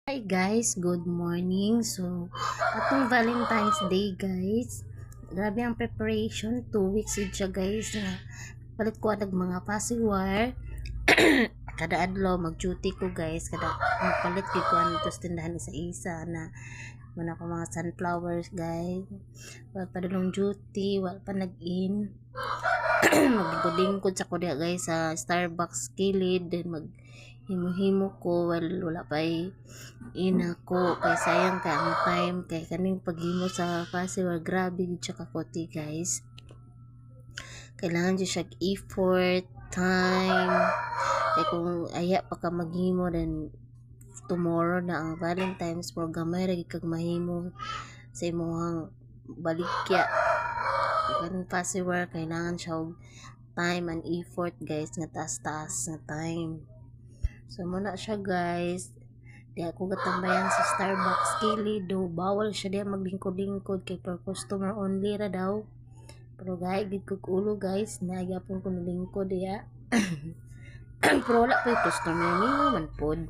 Hi guys, good morning. So, atong Valentine's Day guys. Grabe ang preparation, 2 weeks siya guys. Palit ko ang mga pasiwar. Kada adlaw mag-duty ko guys. Kada magpalit ko ano to tindahan isa-isa na muna ko mga sunflowers guys. Wala pa dalong duty, wala pa nag-in. Maglingkod sa ko guys sa Starbucks kilid, then mag himo-himo ko wala pa ina ko kay sayang kay ang time kay kaning paghimo sa pasiwar grabe gid siya kakoti guys. Kailangan siya effort, time, kay kung aya pa ka maghimo then tomorrow na ang Valentine's for gamay ra gid kag mahimo sa imong baligya. Kaning pasiwar kailangan siya og time and effort guys, nga taas-taas nga time. So muna siya guys, di ako gatambayan sa Starbucks kilid do, bawal siya diya maglingkod-lingkod kay per customer only ra daw. Pero gaya gid kog ulo guys, nagyapon ko nilingkod diya. Pero wala pa yung customer ni man pod.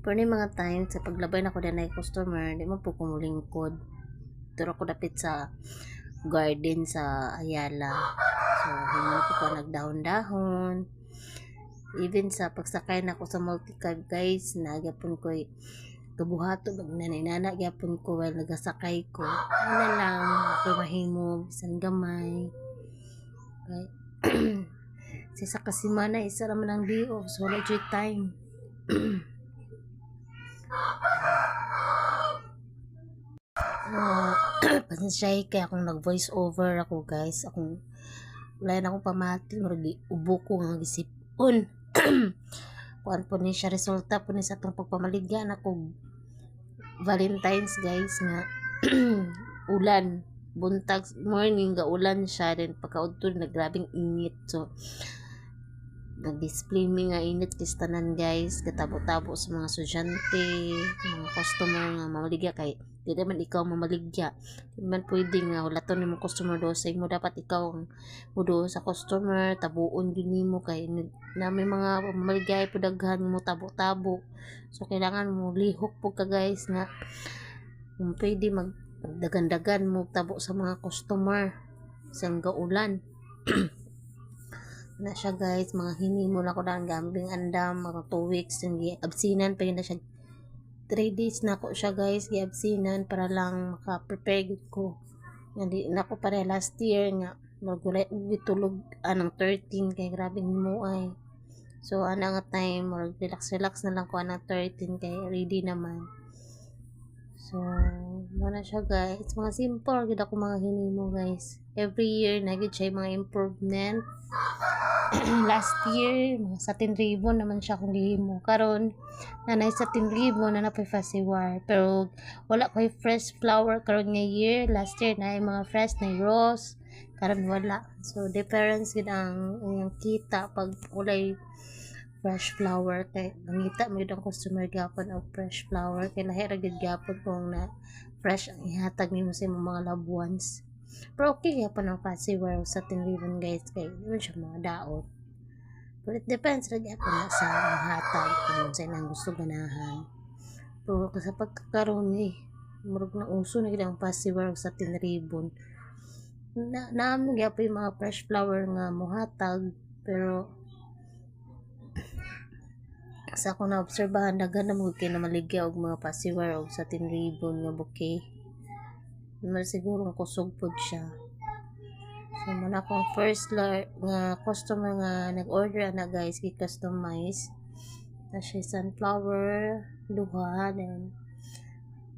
Pero ni mga times sa paglabay na ko diya na customer, di man po ko mulingkod. Turo ko dapit sa garden sa Ayala. So hingon ko pa nagdahon-dahon. Even sa pagsakay na ko sa multi-cab guys, nagyapon ko kabuhato nanay-nana gyapon ko while nagasakay ko. Ano lang ako mahimo bisan gamay. Okay. Sa kasimana isa ra man ang day off, so wala joy time. Pasensya kay akong nag-voice over ako guys. Akong wala na akong pamati, maragi ubo ko nga gisipon. Kuan po ni siya resulta po ni sa atong pagpamaligya na kog Valentine's guys nga ulan buntag morning ga ulan siya, then pagkaudto nagrabing init, so nag-display mi nga init kistanan guys, katabo-tabo sa mga estudyante, mga customer nga mamaligya kay di naman ikaw mamaligya, di man pwede nga walaton nimo customer do sa imo, dapat ikaw ang mudo sa customer, tabuon din nimo kay na may mga mamaligya po daghan mo tabo-tabo, so kailangan mo lihok po ka guys nga kung pwede magdagan-dagan mo tabo sa mga customer sang gaulan. Na siya guys, mga hinimo na ko na ang gambing andam, mga 2 weeks yung absinan pa yun na siya, 3 days na ko siya guys giabsinan para lang maka-prepare ko. Hindi na ko pare last year nga magulay gitulog anang 13 kay grabe mo ay. So ana nga time relax na lang ko anang 13 kay ready naman. So mana siya guys, mga simple gid ako mga hinimo guys. Every year nagid siya mga improvement. Last year mga satin ribbon naman siya kung lihimo, karon nanay satin ribbon na napay fasiwar, pero wala ko'y fresh flower karon nga year. Last year na mga fresh na rose, karon wala, so difference gid ang kita pag kulay fresh flower kay mangita mo ang customer gapon og fresh flower kay lahi ra gid gapon kung na fresh ang ihatag nimo sa imong mga loved ones. Pero okay gapon ang fasiwar sa satin ribbon guys kay yun siya mga daot. But it depends lagi ako na sa hatag kung sa ilang gusto ganahan. Pero sa pagkakaroon murag na uso na gid ang pasiwar sa tin ribbon. Naamig po yung mga fresh flower nga mohatag, pero sa ako na obserbahan daghan na mo kay na maligya og mga pasiwar og sa tin ribbon nga bouquet. Naman siguro kusog pod siya. So muna akong first nga customer nga nag-order na guys, i-customize na siya sunflower duha, then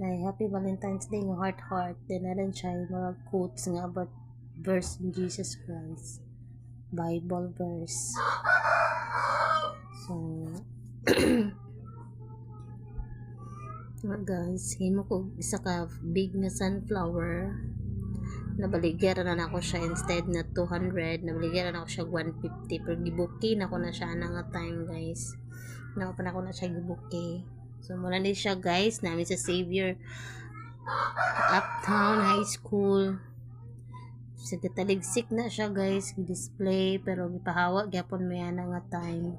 na happy Valentine's Day nga heart, then na rin siya mga quotes nga about verse in Jesus Christ, Bible verse. So guys, himo ko isa ka big na sunflower, nabaligyan na ako siya, instead na 200 nabaligyan na ako siya 150, pero gibuki na ko na siya na nga time guys, napapan ako na siya gibuki. So mula din siya guys namin sa Savior Uptown High School, sa kataligsik na siya guys, display pero gipahawa gyapon may ana nga time,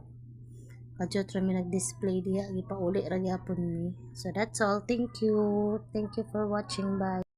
Kadyo ra mi nag-display diha, gipauli ra gyapon mi. So that's all. Thank you for watching. Bye.